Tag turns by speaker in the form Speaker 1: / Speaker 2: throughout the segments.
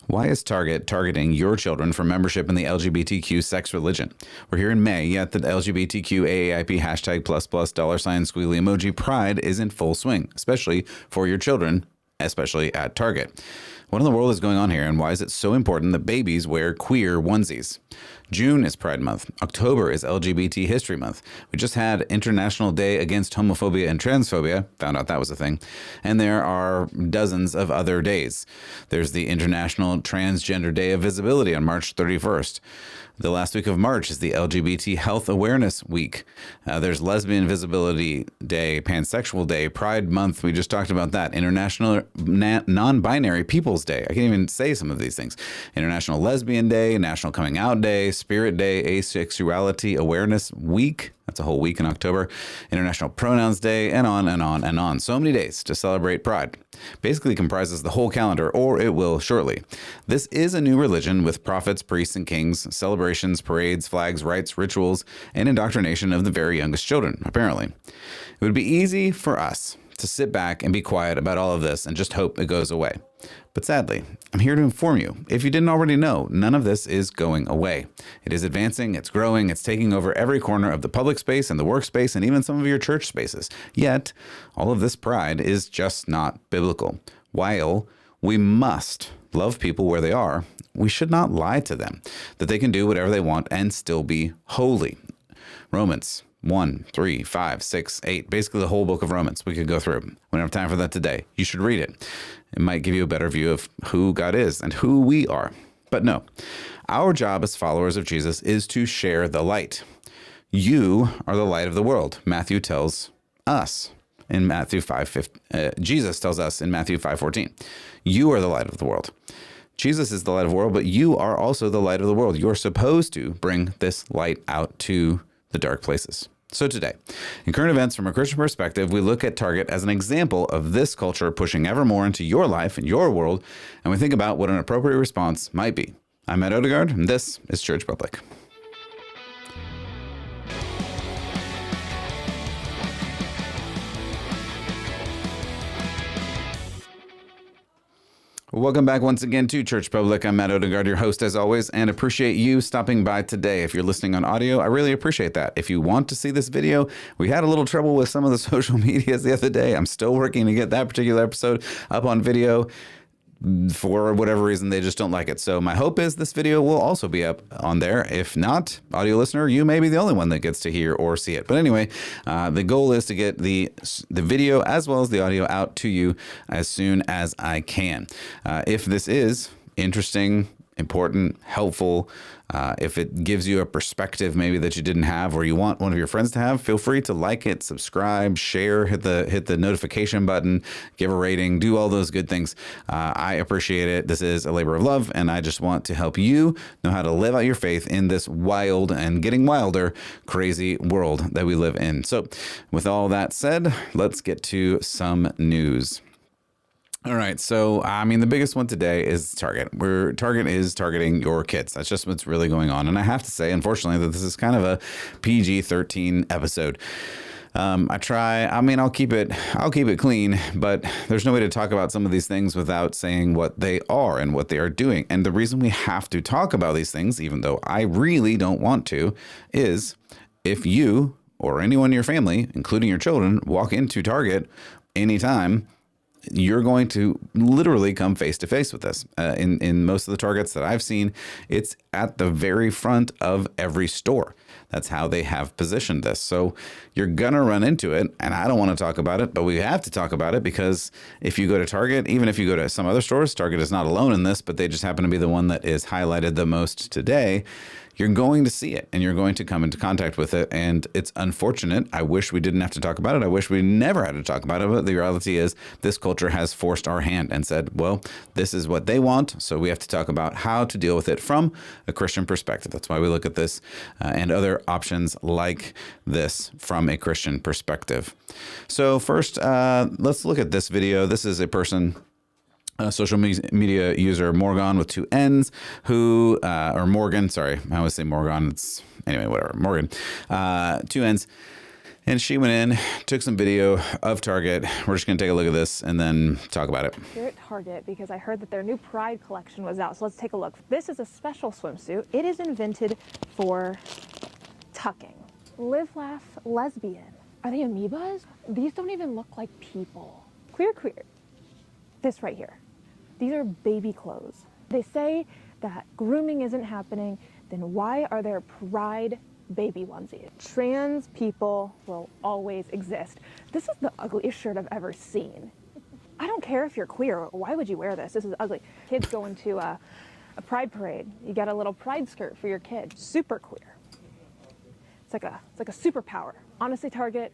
Speaker 1: Why is Target targeting your children for membership in the LGBTQ sex religion? We're here in May, yet the LGBTQ AAIP hashtag plus $ squiggly emoji pride is in full swing, especially for your children, especially at Target. What in the world is going on here, and why is it so important that babies wear queer onesies? June is Pride Month. October is LGBT History Month. We just had International Day Against Homophobia and Transphobia. Found out that was a thing. And there are dozens of other days. There's the International Transgender Day of Visibility on March 31st. The last week of March is the LGBT Health Awareness Week. There's Lesbian Visibility Day, Pansexual Day, Pride Month. We just talked about that. International Non-Binary Peoples Day. I can't even say some of these things. International Lesbian Day, National Coming Out Day, Spirit Day, Asexuality Awareness Week. That's a whole week in October. International Pronouns Day, and on and on and on. So many days to celebrate Pride. Basically comprises the whole calendar, or it will shortly. This is a new religion with prophets, priests, and kings, celebrations, parades, flags, rites, rituals, and indoctrination of the very youngest children, apparently. It would be easy for us to sit back and be quiet about all of this and just hope it goes away. But sadly, I'm here to inform you, if you didn't already know, none of this is going away. It is advancing, it's growing, it's taking over every corner of the public space and the workspace and even some of your church spaces. Yet, all of this pride is just not biblical. While we must love people where they are, we should not lie to them that they can do whatever they want and still be holy. Romans 1, 3, 5, 6, 8, basically the whole book of Romans. We could go through. We don't have time for that today. You should read it. It might give you a better view of who God is and who we are. But no, our job as followers of Jesus is to share the light. You are the light of the world. Matthew tells us in Matthew 5, Jesus tells us in Matthew 5:14. You are the light of the world. Jesus is the light of the world, but you are also the light of the world. You're supposed to bring this light out to the dark places. So today, in current events from a Christian perspective, we look at Target as an example of this culture pushing ever more into your life and your world, and we think about what an appropriate response might be. I'm Matt Odegaard, and this is Church Public. Welcome back once again to Church Public. I'm Matt Odegaard, your host as always, and appreciate you stopping by today. If you're listening on audio, I really appreciate that. If you want to see this video, we had a little trouble with some of the social medias the other day. I'm still working to get that particular episode up on video. For whatever reason, they just don't like it. So my hope is this video will also be up on there. If not, audio listener, you may be the only one that gets to hear or see it. But anyway, the goal is to get the video as well as the audio out to you as soon as I can. If this is interesting, important, helpful, if it gives you a perspective maybe that you didn't have or you want one of your friends to have, feel free to like it, subscribe, share, hit the notification button, give a rating, do all those good things. I appreciate it. This is a labor of love, and I just want to help you know how to live out your faith in this wild and getting wilder, crazy world that we live in. So with all that said, let's get to some news. All right. So, the biggest one today is Target. Target is targeting your kids. That's just what's really going on. And I have to say, unfortunately, that this is kind of a PG-13 episode. I'll keep it clean, but there's no way to talk about some of these things without saying what they are and what they are doing. And the reason we have to talk about these things, even though I really don't want to, is if you or anyone in your family, including your children, walk into Target anytime, you're going to literally come face to face with this. In most of the Targets that I've seen, it's at the very front of every store. That's how they have positioned this. So you're going to run into it, and I don't want to talk about it, but we have to talk about it because if you go to Target, even if you go to some other stores, Target is not alone in this, but they just happen to be the one that is highlighted the most today. You're going to see it and you're going to come into contact with it. And it's unfortunate. I wish we didn't have to talk about it. I wish we never had to talk about it. But the reality is this culture has forced our hand and said, well, this is what they want. So we have to talk about how to deal with it from a Christian perspective. That's why we look at this and other options like this from a Christian perspective. So first, let's look at this video. This is a person, social media user Morgan with two N's, or Morgan, sorry, I always say Morgan, anyway, whatever, Morgan, two N's. And she went in, took some video of Target. We're just going to take a look at this and then talk about it.
Speaker 2: Here at Target, because I heard that their new Pride collection was out. So let's take a look. This is a special swimsuit. It is invented for tucking. Live, laugh, lesbian. Are they amoebas? These don't even look like people. Queer. This right here. These are baby clothes. They say that grooming isn't happening, then why are there Pride baby onesies? Trans people will always exist. This is the ugliest shirt I've ever seen. I don't care if you're queer. Why would you wear this? This is ugly. Kids going to a pride parade. You got a little pride skirt for your kid. Super queer. It's like a superpower. Honestly, Target,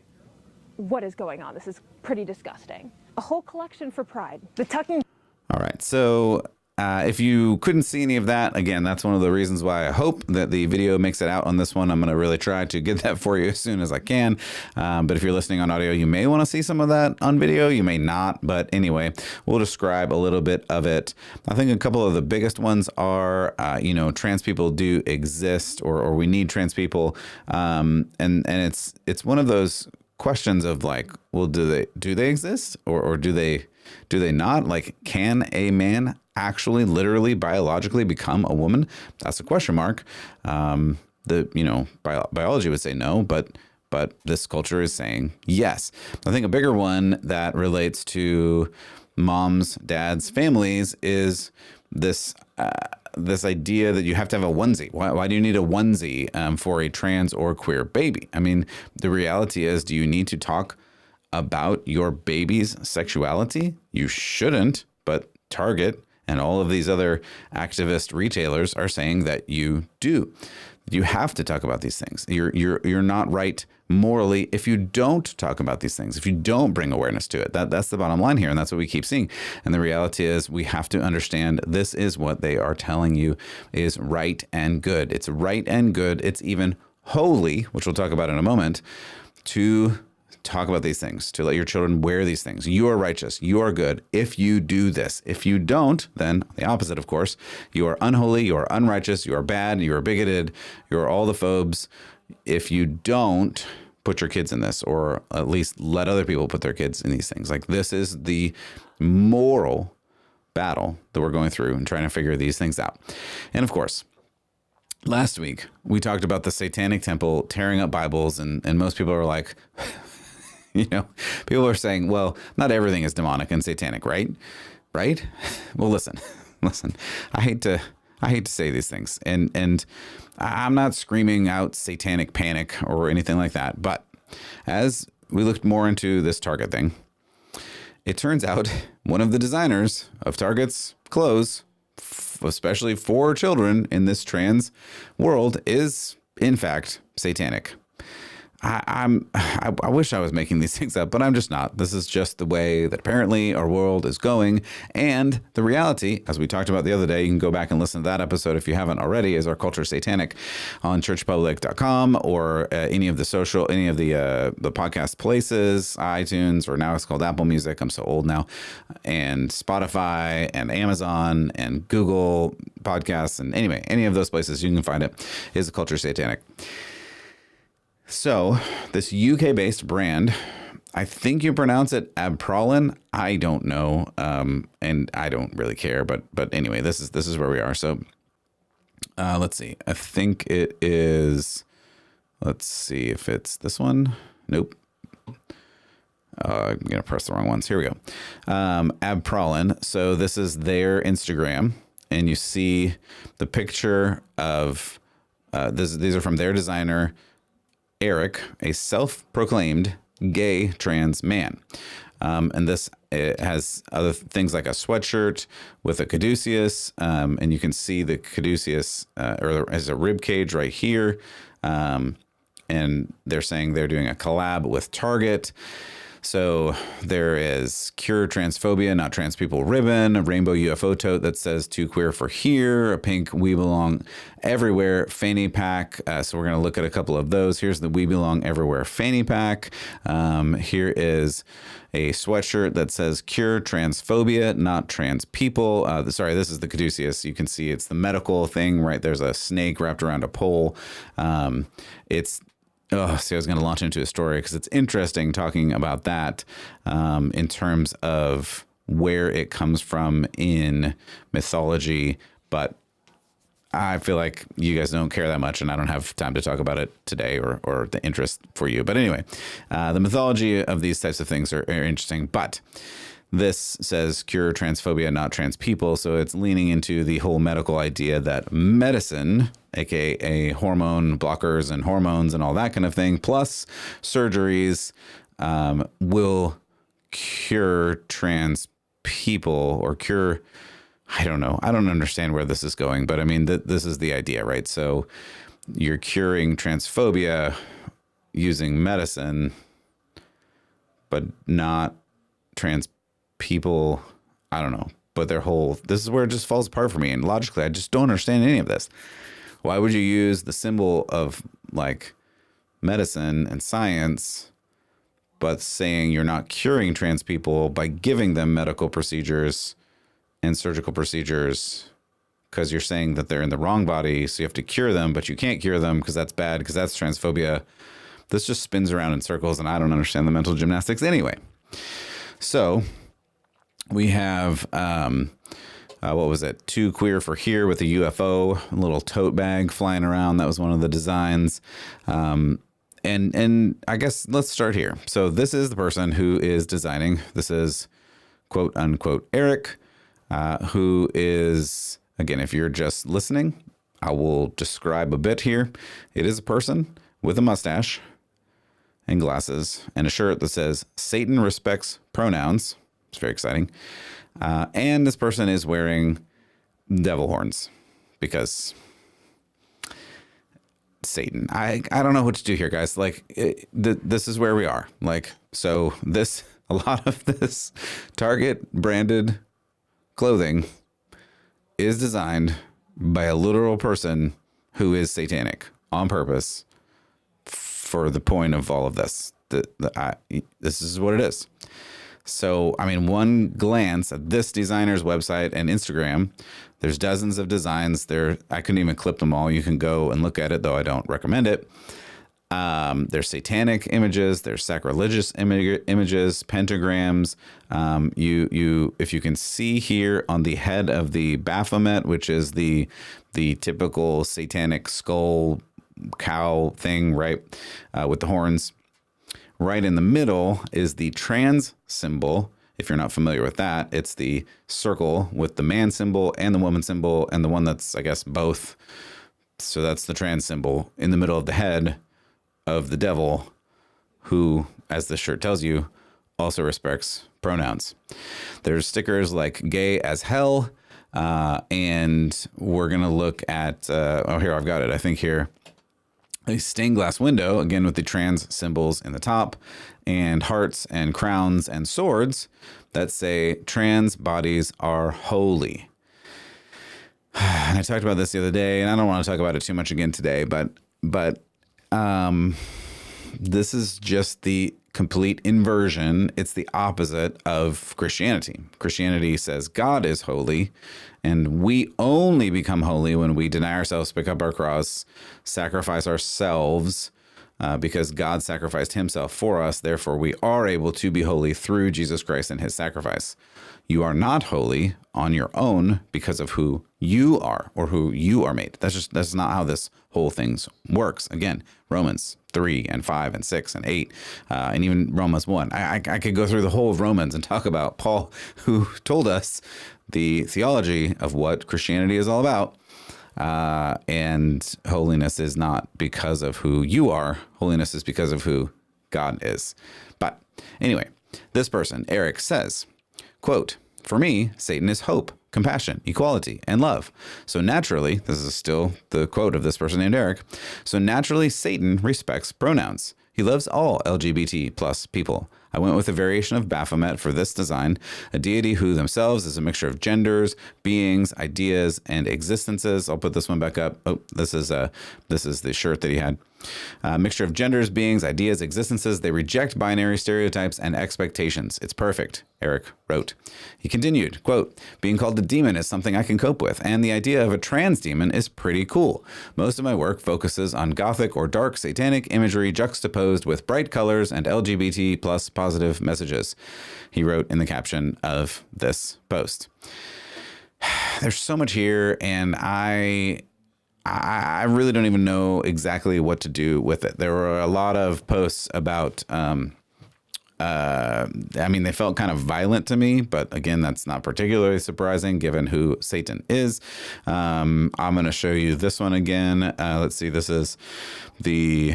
Speaker 2: what is going on? This is pretty disgusting. A whole collection for Pride. The tucking.
Speaker 1: All right. So if you couldn't see any of that, again, that's one of the reasons why I hope that the video makes it out on this one. I'm going to really try to get that for you as soon as I can. But if you're listening on audio, you may want to see some of that on video. You may not. But anyway, we'll describe a little bit of it. I think a couple of the biggest ones are, trans people do exist, or we need trans people. And it's one of those questions of like, well, do they exist or do they not? Like, can a man actually literally biologically become a woman? That's a question mark. Biology would say no, but this culture is saying yes. I think a bigger one that relates to moms, dads, families is this idea that you have to have a onesie. Why do you need a onesie for a trans or queer baby? I mean, the reality is, do you need to talk about your baby's sexuality? You shouldn't, but Target and all of these other activist retailers are saying that you do. You have to talk about these things. You're not right morally if you don't talk about these things, if you don't bring awareness to it. That's the bottom line here, and that's what we keep seeing. And the reality is, we have to understand this is what they are telling you is right and good. It's right and good. It's even holy, which we'll talk about in a moment, to talk about these things, to let your children wear these things. You are righteous. You are good if you do this. If you don't, then the opposite, of course. You are unholy. You are unrighteous. You are bad. You are bigoted. You are all the phobes. If you don't put your kids in this, or at least let other people put their kids in these things. Like, this is the moral battle that we're going through and trying to figure these things out. And of course, last week we talked about the Satanic Temple tearing up Bibles, and most people are like, people are saying, well, not everything is demonic and satanic, right? Right? Well, listen, I hate to say these things, and I'm not screaming out satanic panic or anything like that. But as we looked more into this Target thing, it turns out one of the designers of Target's clothes, especially for children in this trans world, is in fact satanic. I wish I was making these things up, but I'm just not. This is just the way that apparently our world is going. And the reality, as we talked about the other day, you can go back and listen to that episode if you haven't already, is Our Culture Satanic on churchpublic.com or any of the podcast places, iTunes, or now it's called Apple Music. I'm so old now. And Spotify and Amazon and Google Podcasts. And anyway, any of those places you can find it, is The Culture Satanic. So this UK-based brand, I think you pronounce it Abprallen. I don't know, and I don't really care. But anyway, this is where we are. So let's see. I think it is. Let's see if it's this one. Nope. I'm gonna press the wrong ones. Here we go. Abprallen. So this is their Instagram, and you see the picture of these are from their designer, Eric, a self-proclaimed gay trans man. And this, it has other things like a sweatshirt with a caduceus, and you can see the caduceus or as a rib cage right here. And they're saying they're doing a collab with Target. So there is Cure Transphobia, Not Trans People ribbon, a rainbow UFO tote that says Too Queer for Here, a pink We Belong Everywhere fanny pack. So we're going to look at a couple of those. Here's the We Belong Everywhere fanny pack. Here is a sweatshirt that says Cure Transphobia, Not Trans People. This is the caduceus. You can see it's the medical thing, right? There's a snake wrapped around a pole. It's Oh, see, I was going to launch into a story because it's interesting talking about that in terms of where it comes from in mythology. But I feel like you guys don't care that much, and I don't have time to talk about it today or the interest for you. But anyway, the mythology of these types of things are interesting. But this says cure transphobia, not trans people. So it's leaning into the whole medical idea that medicine, aka hormone blockers and hormones and all that kind of thing, plus surgeries, will cure trans people or cure. I don't know. I don't understand where this is going, but I mean, this is the idea, right? So you're curing transphobia using medicine, but not trans people. I don't know. But this is where it just falls apart for me. And logically, I just don't understand any of this. Why would you use the symbol of like medicine and science, but saying you're not curing trans people by giving them medical procedures and surgical procedures because you're saying that they're in the wrong body, so you have to cure them, but you can't cure them because that's bad, because that's transphobia. This just spins around in circles, and I don't understand the mental gymnastics anyway. So we have, what was it? Too Queer for Here with a UFO, a little tote bag flying around. That was one of the designs. And I guess let's start here. So this is the person who is designing. This is quote unquote Eric. Who is, again, if you're just listening, I will describe a bit here. It is a person with a mustache and glasses and a shirt that says Satan respects pronouns. It's very exciting. And this person is wearing devil horns because Satan. I don't know what to do here, guys. Like, this is where we are. Like, so a lot of this Target branded clothing is designed by a literal person who is satanic on purpose for the point of all of this. This is what it is. So, I mean, one glance at this designer's website and Instagram, there's dozens of designs there. I couldn't even clip them all. You can go and look at it, though I don't recommend it. There's satanic images, there's sacrilegious images, pentagrams. If you can see here on the head of the Baphomet, which is the typical satanic skull cow thing, right? With the horns. Right in the middle is the trans symbol. If you're not familiar with that, it's the circle with the man symbol and the woman symbol, and the one that's, I guess, both. So that's the trans symbol in the middle of the head of the devil, who, as the shirt tells you, also respects pronouns. There's stickers like gay as hell. And we're going to look at, here, I've got it. I think here, a stained glass window, again, with the trans symbols in the top, and hearts and crowns and swords that say trans bodies are holy. And I talked about this the other day, and I don't want to talk about it too much again today, but this is just the complete inversion. It's the opposite of Christianity. Christianity says God is holy, and we only become holy when we deny ourselves, pick up our cross, sacrifice ourselves, because God sacrificed himself for us. Therefore, we are able to be holy through Jesus Christ and his sacrifice. You are not holy on your own because of who you are or who you are made. That's not how this whole thing works. Again, Romans 3 and 5 and 6 and 8, and even Romans 1. I could go through the whole of Romans and talk about Paul, who told us the theology of what Christianity is all about. And holiness is not because of who you are. Holiness is because of who God is. But anyway, this person, Eric, says, quote, "For me, Satan is hope, compassion, equality, and love. So naturally," this is still the quote of this person named Eric, "so naturally Satan respects pronouns. He loves all LGBT plus people. I went with a variation of Baphomet for this design, a deity who themselves is a mixture of genders, beings, ideas, and existences." I'll put this one back up. Oh, this is the shirt that he had. Mixture of genders, beings, ideas, existences. They reject binary stereotypes and expectations. It's perfect, Eric wrote. He continued, quote, being called a demon is something I can cope with, and the idea of a trans demon is pretty cool. Most of my work focuses on gothic or dark satanic imagery juxtaposed with bright colors and LGBT plus positive messages, he wrote in the caption of this post. There's so much here, and I really don't even know exactly what to do with it. There were a lot of posts about, they felt kind of violent to me, but again, that's not particularly surprising given who Satan is. I'm going to show you this one again. Let's see. This is the,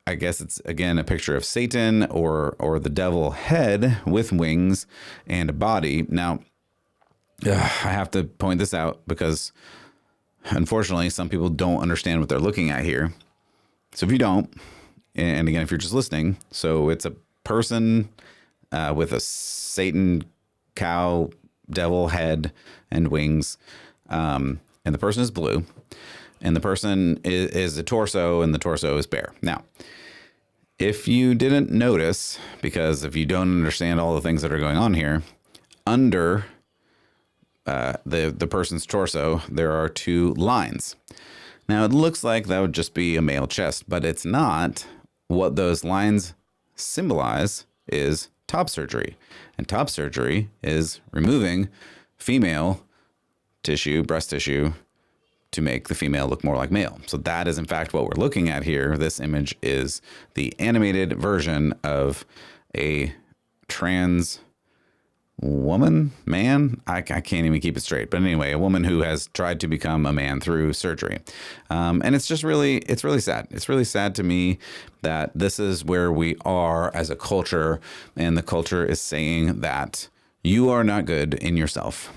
Speaker 1: I guess it's again a picture of Satan or the devil head with wings and a body. Now, I have to point this out because unfortunately some people don't understand what they're looking at here. So if you don't, and again, if you're just listening, so it's a person with a Satan cow devil head and wings, and the person is blue, and the person is a torso, and the torso is bare. Now, if you didn't notice, because if you don't understand all the things that are going on here, under the person's torso, there are two lines. Now, it looks like that would just be a male chest, but it's not. What those lines symbolize is top surgery. And top surgery is removing female tissue, breast tissue, to make the female look more like male. So that is, in fact, what we're looking at here. This image is the animated version of a trans woman, man, I can't even keep it straight. But anyway, a woman who has tried to become a man through surgery. And it's really sad. It's really sad to me that this is where we are as a culture. And the culture is saying that you are not good in yourself.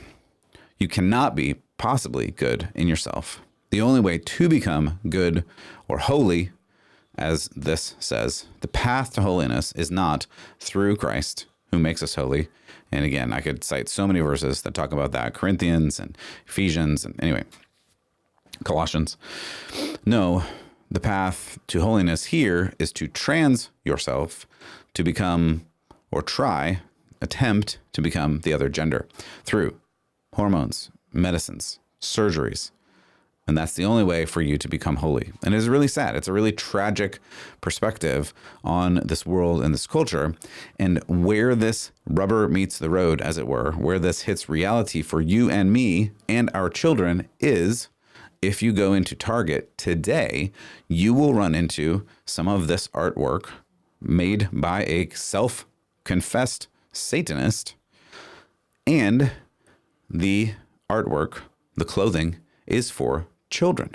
Speaker 1: You cannot be possibly good in yourself. The only way to become good or holy, as this says, the path to holiness is not through Christ, who makes us holy. And again, I could cite so many verses that talk about that. Corinthians and Ephesians and anyway, Colossians. No, the path to holiness here is to trans yourself to become or attempt to become the other gender through hormones, medicines, surgeries. And that's the only way for you to become holy. And it's really sad. It's a really tragic perspective on this world and this culture. And where this rubber meets the road, as it were, where this hits reality for you and me and our children is, if you go into Target today, you will run into some of this artwork made by a self-confessed Satanist. And the artwork, the clothing, is for children.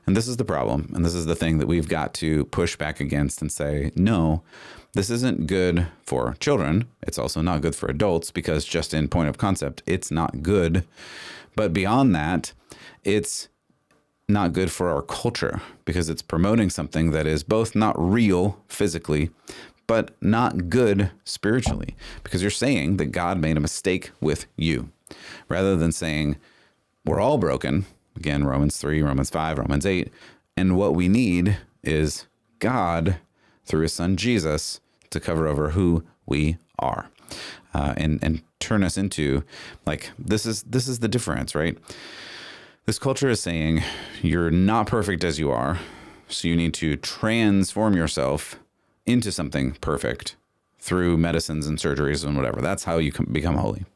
Speaker 1: And this is the problem. And this is the thing that we've got to push back against and say, no, this isn't good for children. It's also not good for adults because just in point of concept, it's not good. But beyond that, it's not good for our culture because it's promoting something that is both not real physically, but not good spiritually, because you're saying that God made a mistake with you rather than saying we're all broken. Again, Romans 3, Romans 5, Romans 8. And what we need is God, through his son Jesus, to cover over who we are and turn us into, like, this is the difference, right? This culture is saying you're not perfect as you are, so you need to transform yourself into something perfect through medicines and surgeries and whatever. That's how you can become holy.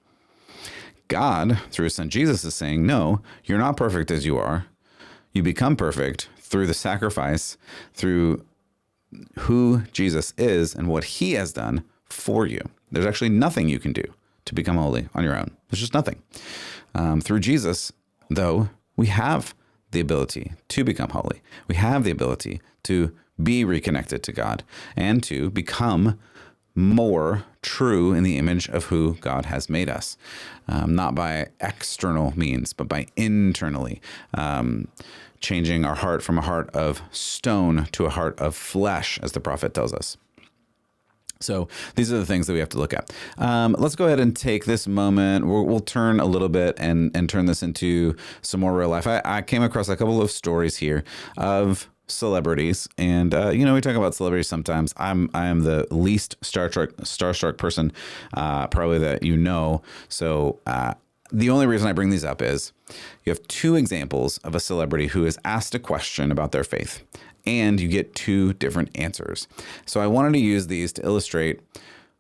Speaker 1: God, through his son Jesus, is saying, no, you're not perfect as you are. You become perfect through the sacrifice, through who Jesus is and what he has done for you. There's actually nothing you can do to become holy on your own. There's just nothing. Through Jesus, though, we have the ability to become holy. We have the ability to be reconnected to God and to become more true in the image of who God has made us, not by external means, but by internally changing our heart from a heart of stone to a heart of flesh, as the prophet tells us. So these are the things that we have to look at. Let's go ahead and take this moment. We'll turn a little bit and turn this into some more real life. I came across a couple of stories here of celebrities, and we talk about celebrities sometimes. I am the least starstruck person probably that you know. So the only reason I bring these up is you have two examples of a celebrity who is asked a question about their faith, and you get two different answers. So I wanted to use these to illustrate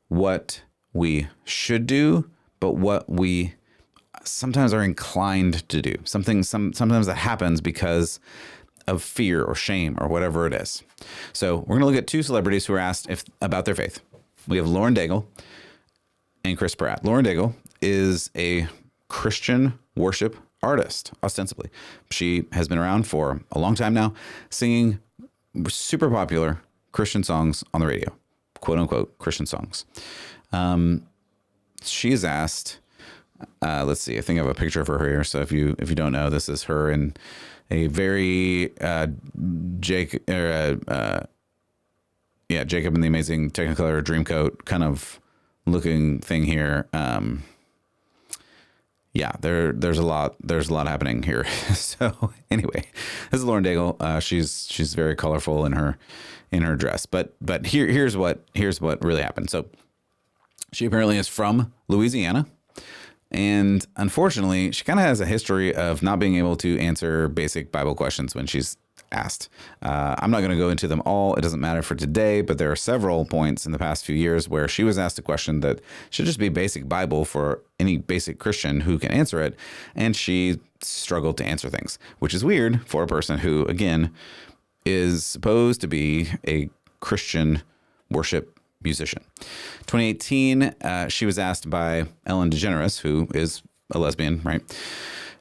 Speaker 1: what we should do, but what we sometimes are inclined to do. Sometimes that happens because of fear or shame or whatever it is. So we're going to look at two celebrities who are asked about their faith. We have Lauren Daigle and Chris Pratt. Lauren Daigle is a Christian worship artist, ostensibly. She has been around for a long time now, singing super popular Christian songs on the radio, quote unquote Christian songs. She is asked, let's see, I think I have a picture of her here. So if you don't know, this is her in a very Jacob and the Amazing Technicolor Dreamcoat kind of looking thing here. There's a lot happening here. So anyway, this is Lauren Daigle. She's very colorful in her dress. But here's what really happened. So she apparently is from Louisiana, and unfortunately, she kind of has a history of not being able to answer basic Bible questions when she's asked. I'm not going to go into them all. It doesn't matter for today, but there are several points in the past few years where she was asked a question that should just be basic Bible for any basic Christian who can answer it. And she struggled to answer things, which is weird for a person who, again, is supposed to be a Christian worship musician. 2018, she was asked by Ellen DeGeneres, who is a lesbian, right?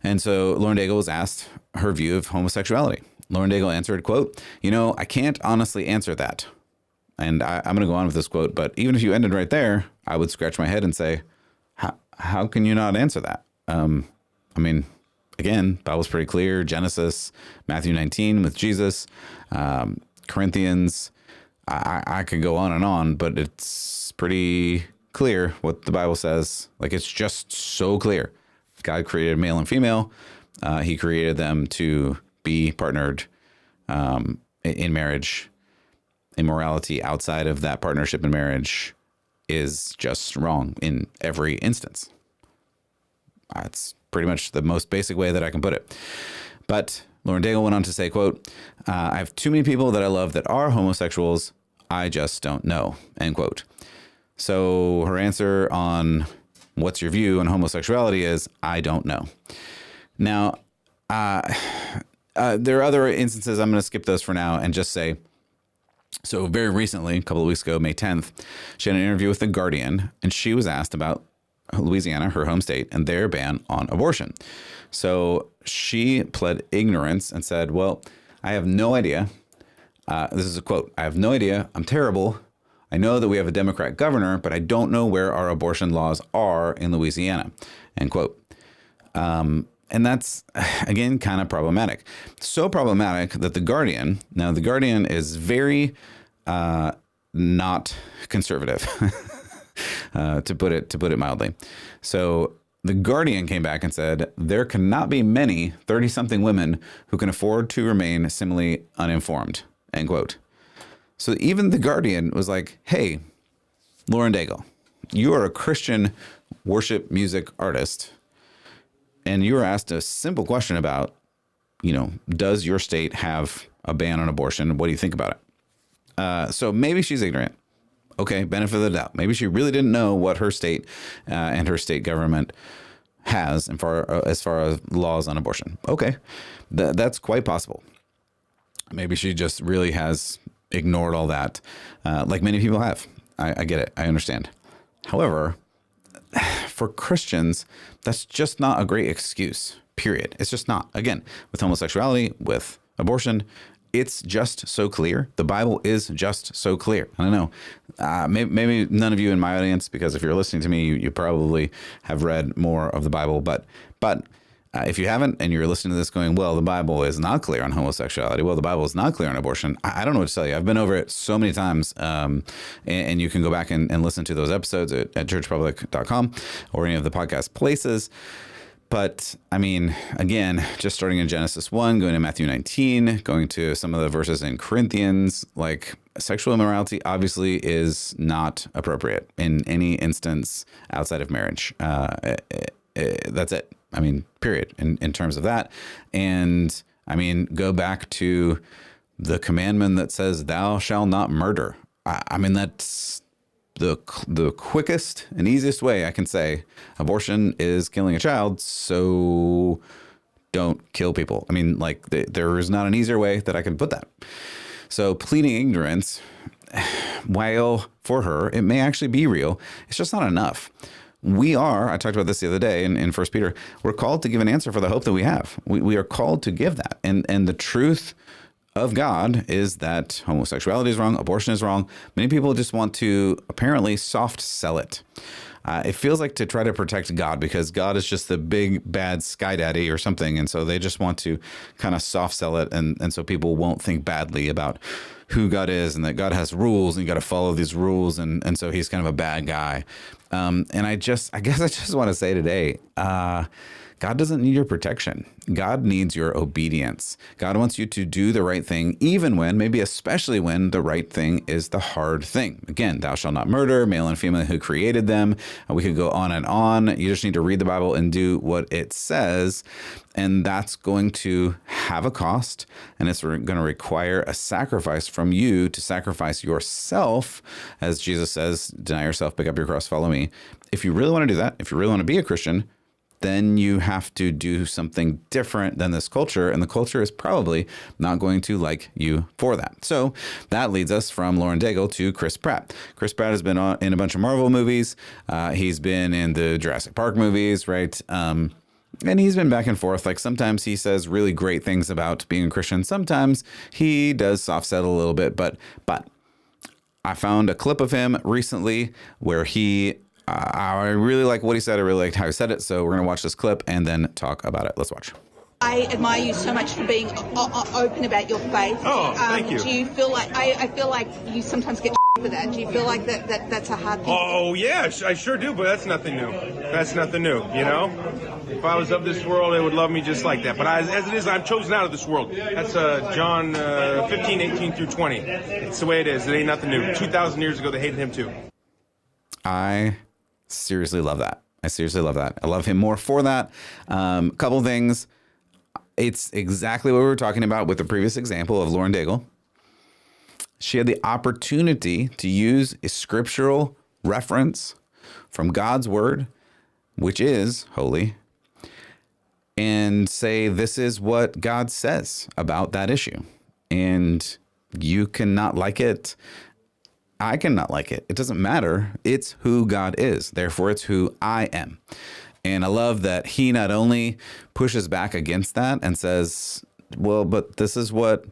Speaker 1: And so Lauren Daigle was asked her view of homosexuality. Lauren Daigle answered, quote, I can't honestly answer that. And I'm going to go on with this quote, but even if you ended right there, I would scratch my head and say, how can you not answer that? Again, Bible's pretty clear. Genesis, Matthew 19 with Jesus, Corinthians. I could go on, but it's pretty clear what the Bible says. Like, it's just so clear. God created male and female. He created them to be partnered in marriage. Immorality outside of that partnership in marriage is just wrong in every instance. That's pretty much the most basic way that I can put it. But Lauren Daigle went on to say, quote, I have too many people that I love that are homosexuals. I just don't know, end quote. So her answer on what's your view on homosexuality is, I don't know. Now, there are other instances. I'm going to skip those for now and just say, so very recently, a couple of weeks ago, May 10th, she had an interview with The Guardian, and she was asked about Louisiana, her home state, and their ban on abortion. So she pled ignorance and said, well, I have no idea. This is a quote. I have no idea. I'm terrible. I know that we have a Democrat governor, but I don't know where our abortion laws are in Louisiana, end quote. And that's, again, kind of problematic. So problematic that The Guardian is very not conservative, to put it mildly. So The Guardian came back and said, there cannot be many 30-something women who can afford to remain similarly uninformed, end quote. So even The Guardian was like, hey, Lauren Daigle, you are a Christian worship music artist, and you were asked a simple question about, does your state have a ban on abortion? What do you think about it? So maybe she's ignorant. Okay, benefit of the doubt. Maybe she really didn't know what her state and her state government has as far as laws on abortion. Okay, that's quite possible. Maybe she just really has ignored all that, like many people have. I get it. I understand. However, for Christians, that's just not a great excuse, period. It's just not. Again, with homosexuality, with abortion, it's just so clear. The Bible is just so clear. I don't know. Maybe none of you in my audience, because if you're listening to me, you probably have read more of the Bible. But If you haven't, and you're listening to this going, well, the Bible is not clear on homosexuality. Well, the Bible is not clear on abortion. I don't know what to tell you. I've been over it so many times. And you can go back and listen to those episodes at churchpublic.com or any of the podcast places. But I mean, again, just starting in Genesis 1, going to Matthew 19, going to some of the verses in Corinthians, like sexual immorality obviously is not appropriate in any instance outside of marriage. That's it. I mean, period, in terms of that. And I mean, go back to the commandment that says, thou shalt not murder. I mean, that's the quickest and easiest way I can say abortion is killing a child. So don't kill people. I mean, like there is not an easier way that I can put that. So pleading ignorance, while for her, it may actually be real. It's just not enough. I talked about this the other day in 1 Peter, we're called to give an answer for the hope that we have. We are called to give that. And the truth of God is that homosexuality is wrong, abortion is wrong. Many people just want to apparently soft sell it. It feels like to try to protect God because God is just the big bad sky daddy or something. And so they just want to kind of soft sell it. And so people won't think badly about who God is and that God has rules and you got to follow these rules. And so he's kind of a bad guy. And I guess I just want to say today, God doesn't need your protection. God needs your obedience. God wants you to do the right thing, even when, maybe especially when the right thing is the hard thing. Again, thou shalt not murder, male and female who created them. We could go on and on. You just need to read the Bible and do what it says. And that's going to have a cost. And it's going to require a sacrifice from you to sacrifice yourself. As Jesus says, deny yourself, pick up your cross, follow me. If you really want to do that, if you really want to be a Christian, then you have to do something different than this culture. And the culture is probably not going to like you for that. So that leads us from Lauren Daigle to Chris Pratt. Chris Pratt has been in a bunch of Marvel movies. He's been in the Jurassic Park movies, right? And he's been back and forth. Like sometimes he says really great things about being a Christian. Sometimes he does soft settle a little bit. But I found a clip of him recently where I really like what he said. I really liked how he said it. So we're going to watch this clip and then talk about it. Let's watch.
Speaker 3: I admire you so much for being open about your faith.
Speaker 4: Oh, thank you.
Speaker 3: Do you feel like, I feel like you sometimes get for that. Do you feel like that's a hard thing?
Speaker 4: Oh, yeah, I sure do, but that's nothing new. That's nothing new, you know? If I was of this world, they would love me just like that. But as it is, I'm chosen out of this world. That's John 15, 18 through 20. It's the way it is. It ain't nothing new. 2,000 years ago, they hated him too.
Speaker 1: I seriously love that. I love him more for that. Couple things. It's exactly what we were talking about with the previous example of Lauren Daigle. She had the opportunity to use a scriptural reference from God's word, which is holy, and say, this is what God says about that issue. And you cannot like it. I cannot like it. It doesn't matter. It's who God is. Therefore, it's who I am. And I love that he not only pushes back against that and says, well, but this is what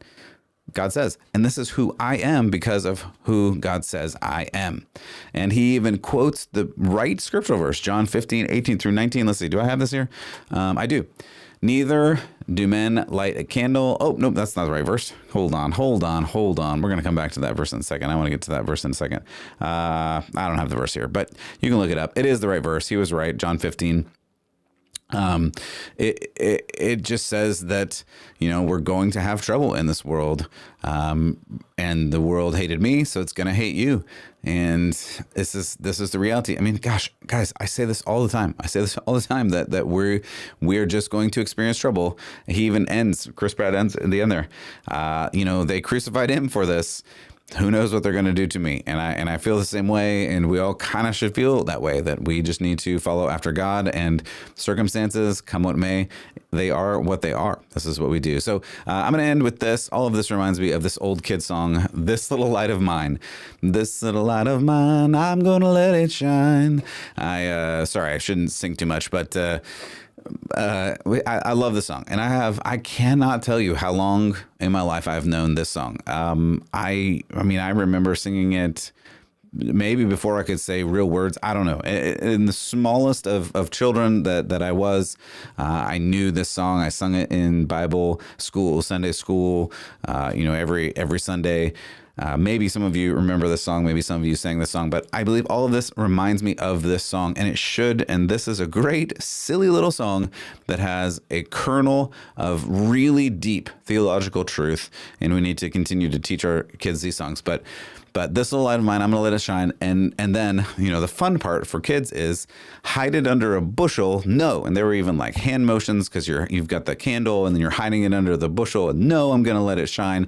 Speaker 1: God says. And this is who I am because of who God says I am. And he even quotes the right scriptural verse, John 15, 18 through 19. Let's see. Do I have this here? I do. Neither do men light a candle. Oh, nope, that's not the right verse. Hold on. We're going to come back to that verse in a second. I want to get to that verse in a second. I don't have the verse here, but you can look it up. It is the right verse. He was right. John 15. It just says that, we're going to have trouble in this world. And the world hated me, so it's going to hate you. And this is the reality. I mean, gosh, guys, I say this all the time. That we're just going to experience trouble. Chris Pratt ends in the end there. They crucified him for this. Who knows what they're going to do to me? And I feel the same way. And we all kind of should feel that way, that we just need to follow after God, and circumstances, come what may, they are what they are. This is what we do. So I'm going to end with this. All of this reminds me of this old kid song, This Little Light of Mine. This little light of mine, I'm going to let it shine. Sorry, I shouldn't sing too much, but I love this song, and I cannot tell you how long in my life I've known this song. I remember singing it maybe before I could say real words. I don't know. In the smallest of children that I was, I knew this song. I sung it in Bible school, Sunday school, every Sunday. Maybe some of you remember this song. Maybe some of you sang this song, but I believe all of this reminds me of this song, and it should. And this is a great, silly little song that has a kernel of really deep theological truth, and we need to continue to teach our kids these songs. But this little light of mine, I'm going to let it shine. And then, the fun part for kids is hide it under a bushel. No. And there were even like hand motions because you've got the candle and then you're hiding it under the bushel. And no, I'm going to let it shine.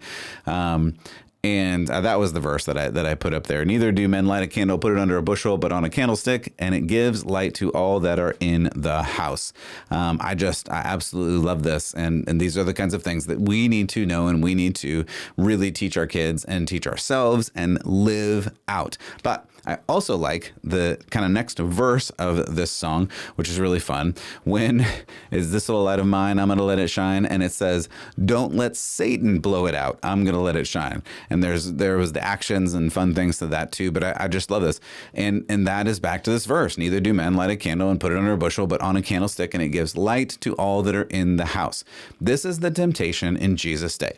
Speaker 1: And that was the verse that I put up there. Neither do men light a candle, put it under a bushel, but on a candlestick, and it gives light to all that are in the house. I absolutely love this. And these are the kinds of things that we need to know, and we need to really teach our kids and teach ourselves and live out. But I also like the kind of next verse of this song, which is really fun. When is this little light of mine, I'm going to let it shine. And it says, don't let Satan blow it out. I'm going to let it shine. And there was the actions and fun things to that too. But I just love this. And that is back to this verse. Neither do men light a candle and put it under a bushel, but on a candlestick, and it gives light to all that are in the house. This is the temptation in Jesus' day.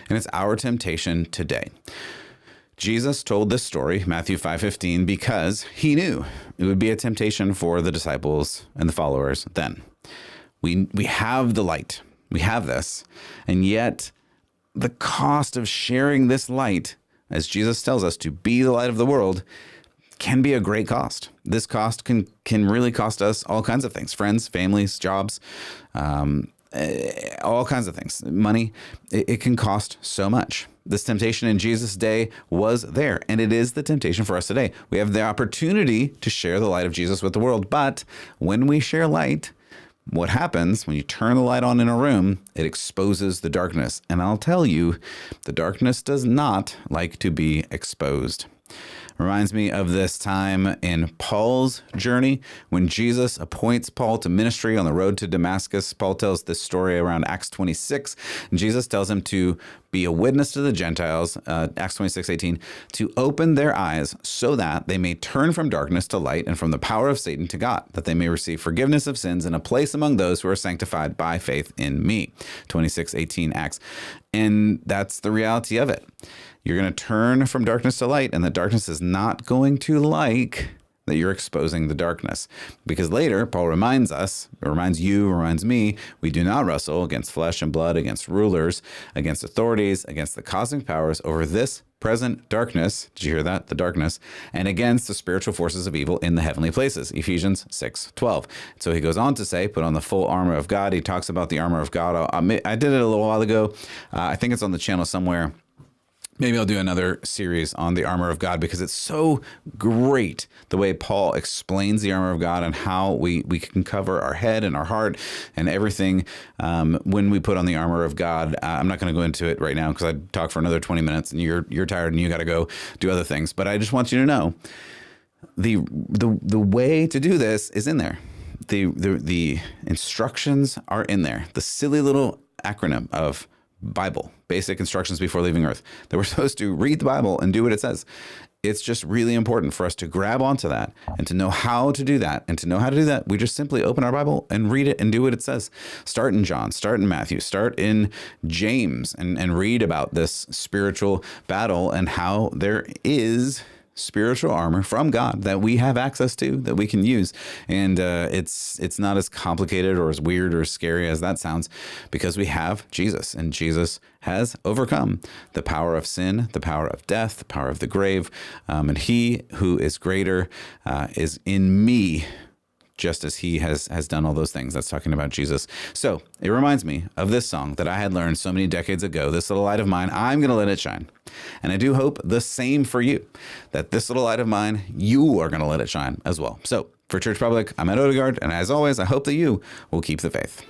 Speaker 1: And it's our temptation today. Jesus told this story, Matthew 5:15, because he knew it would be a temptation for the disciples and the followers then. We have the light. We have this. And yet the cost of sharing this light, as Jesus tells us to be the light of the world, can be a great cost. This cost can really cost us all kinds of things: friends, families, jobs, all kinds of things, money. It can cost so much. This temptation in Jesus' day was there, and it is the temptation for us today. We have the opportunity to share the light of Jesus with the world, but when we share light, what happens when you turn the light on in a room, it exposes the darkness. And I'll tell you, the darkness does not like to be exposed. Reminds me of this time in Paul's journey when Jesus appoints Paul to ministry on the road to Damascus. Paul tells this story around Acts 26. And Jesus tells him to be a witness to the Gentiles, Acts 26:18, to open their eyes so that they may turn from darkness to light and from the power of Satan to God, that they may receive forgiveness of sins and a place among those who are sanctified by faith in me. 26:18 Acts. And that's the reality of it. You're going to turn from darkness to light, and the darkness is not going to like that you're exposing the darkness. Because later, Paul reminds me, we do not wrestle against flesh and blood, against rulers, against authorities, against the cosmic powers over this present darkness. Did you hear that? The darkness. And against the spiritual forces of evil in the heavenly places. Ephesians 6:12. So he goes on to say, put on the full armor of God. He talks about the armor of God. I did it a little while ago. I think it's on the channel somewhere. Maybe I'll do another series on the armor of God, because it's so great the way Paul explains the armor of God and how we can cover our head and our heart and everything when we put on the armor of God. I'm not going to go into it right now because I'd talk for another 20 minutes and you're tired and you got to go do other things. But I just want you to know the way to do this is in there. The instructions are in there. The silly little acronym of Bible, basic instructions before leaving Earth, that we're supposed to read the Bible and do what it says. It's just really important for us to grab onto that and to know how to do that. And to know how to do that, we just simply open our Bible and read it and do what it says. Start in John, start in Matthew, start in James, and read about this spiritual battle and how there is spiritual armor from God that we have access to, that we can use. And it's not as complicated or as weird or as scary as that sounds, because we have Jesus, and Jesus has overcome the power of sin, the power of death, the power of the grave. And he who is greater is in me, just as he has done all those things. That's talking about Jesus. So it reminds me of this song that I had learned so many decades ago, This Little Light of Mine, I'm going to let it shine. And I do hope the same for you, that this little light of mine, you are going to let it shine as well. So for Church Public, I'm Ed Odegaard, and as always, I hope that you will keep the faith.